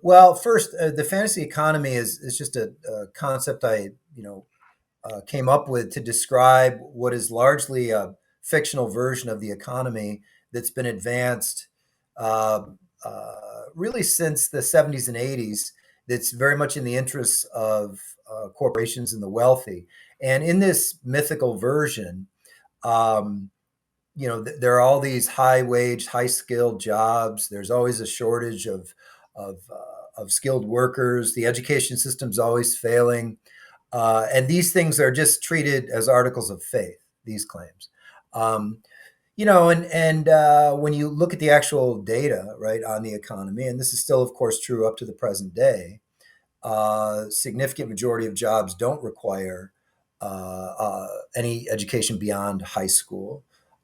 Well, first, the fantasy economy is just a concept I came up with to describe what is largely a fictional version of the economy that's been advanced uh, really since the 70s and 80s. That's very much in the interests of corporations and the wealthy. And in this mythical version, um, there are all these high wage, high skilled jobs. There's always a shortage of skilled workers. The education system's always failing, and these things are just treated as articles of faith. These claims, um, and when you look at the actual data, right, on the economy, and this is still, of course, true up to the present day, significant majority of jobs don't require any education beyond high school,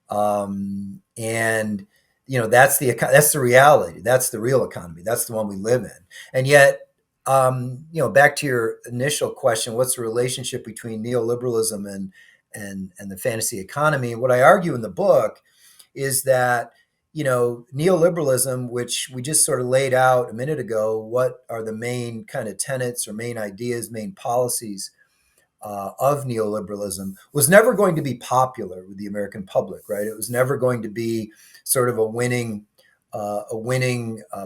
and that's the reality. That's the real economy. That's the one we live in. And yet, back to your initial question, what's the relationship between neoliberalism and the fantasy economy? What I argue in the book is that neoliberalism, which we just sort of laid out a minute ago, what are the main kind of tenets or main ideas, main policies of neoliberalism, was never going to be popular with the American public, right? It was never going to be sort of a winning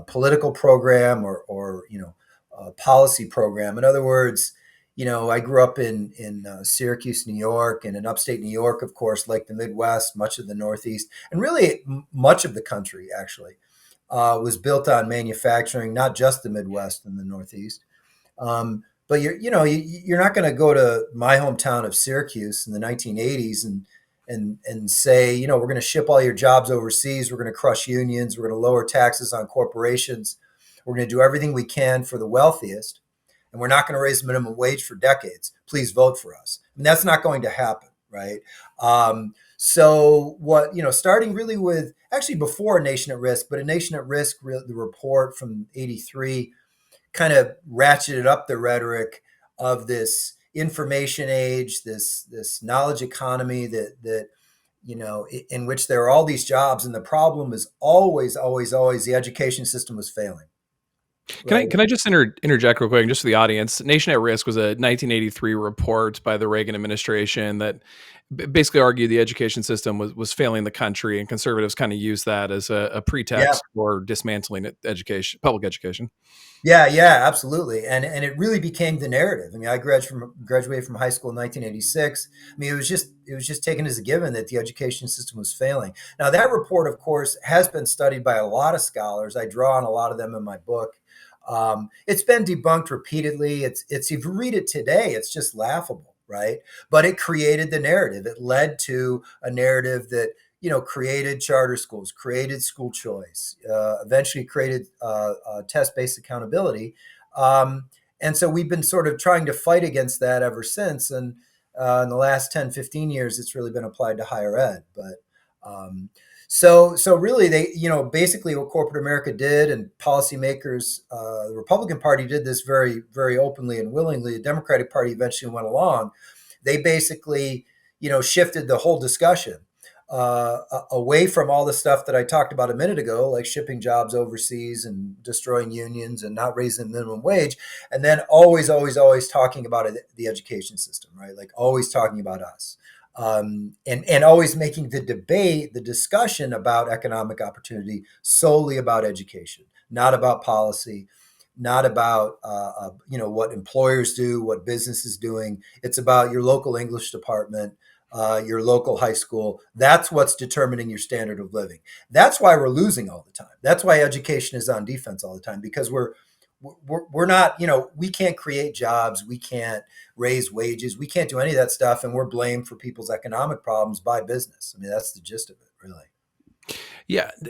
political program or policy program. In other words, I grew up in Syracuse, New York, and in upstate New York, of course, like the Midwest, much of the Northeast, and really much of the country actually was built on manufacturing, not just the Midwest and the Northeast. But you're not going to go to my hometown of Syracuse in the 1980s and say, we're going to ship all your jobs overseas, we're going to crush unions, we're going to lower taxes on corporations, we're going to do everything we can for the wealthiest, and we're not going to raise the minimum wage for decades. Please vote for us. And that's not going to happen, right? So what, starting really with actually before A Nation at Risk, but A Nation at Risk, the report from '83, kind of ratcheted up the rhetoric of this information age, this knowledge economy that in which there are all these jobs, and the problem is always the education system was failing. Can Right. I just interject real quick, just for the audience? Nation at Risk was a 1983 report by the Reagan administration that basically argued the education system was failing the country, and conservatives kind of used that as a Yeah. pretext for dismantling education, public education. Yeah, absolutely. And it really became the narrative. I mean, I graduated from high school in 1986. I mean, it was just taken as a given that the education system was failing. Now, that report, of course, has been studied by a lot of scholars. I draw on a lot of them in my book. It's been debunked repeatedly. It's if you read it today, it's just laughable, right? But it created the narrative. It led to a narrative that created charter schools, created school choice, eventually created test-based accountability. And so we've been sort of trying to fight against that ever since. And in the last 10, 15 years, it's really been applied to higher ed. But so really, they, basically what corporate America did and policymakers, the Republican Party did this very, very openly and willingly. The Democratic Party eventually went along. They basically, shifted the whole discussion away from all the stuff that I talked about a minute ago, like shipping jobs overseas and destroying unions and not raising the minimum wage, and then always talking about the education system, right? Like always talking about us, and always making the debate, the discussion about economic opportunity solely about education, not about policy, not about what employers do, what business is doing. It's about your local English department, your local high school. That's what's determining your standard of living. That's why we're losing all the time. That's why education is on defense all the time, because we're not, we can't create jobs, we can't raise wages, we can't do any of that stuff, and we're blamed for people's economic problems by business. I mean, that's the gist of it, really. Yeah,